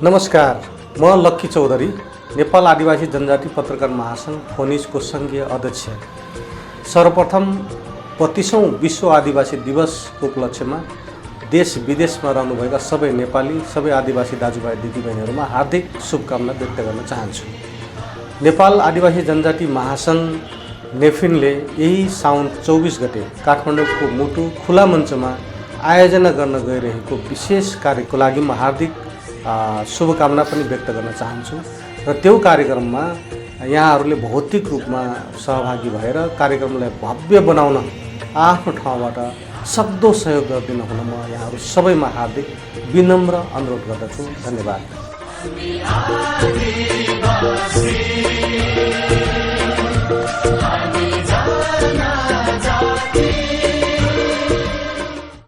नमस्कार, म लक्की चौधरी, नेपाल आदिवासी जनजाति पत्रकार महासंघ फोनिसको सङ्घीय अध्यक्ष। सर्वप्रथम 32औं विश्व आदिवासी दिवसको उपलक्ष्यमा देश विदेशमा रहनुभएका सबै नेपाली, सबै आदिवासी दाजुभाइ दिदीबहिनीहरूमा हार्दिक शुभकामना व्यक्त गर्न चाहन्छु। नेपाल आदिवासी जनजाति महासंघ नेफिनले यही साउन 24 गते काठमाडौँको मुटु खुला मञ्चमा आयोजना गर्न गइरहेको विशेष कार्यको लागि म हार्दिक शुभकामना पनि व्यक्त गर्न चाहन्छु र त्यो कार्यक्रममा यहाँहरूले भौतिक रूपमा सहभागी भएर कार्यक्रमलाई भव्य बनाउन आफ्नो ठाउँबाट सक्दो सहयोग गरिदिन हुन म यहाँहरू सबैमा हार्दिक विनम्र अनुरोध गर्दछु। धन्यवाद।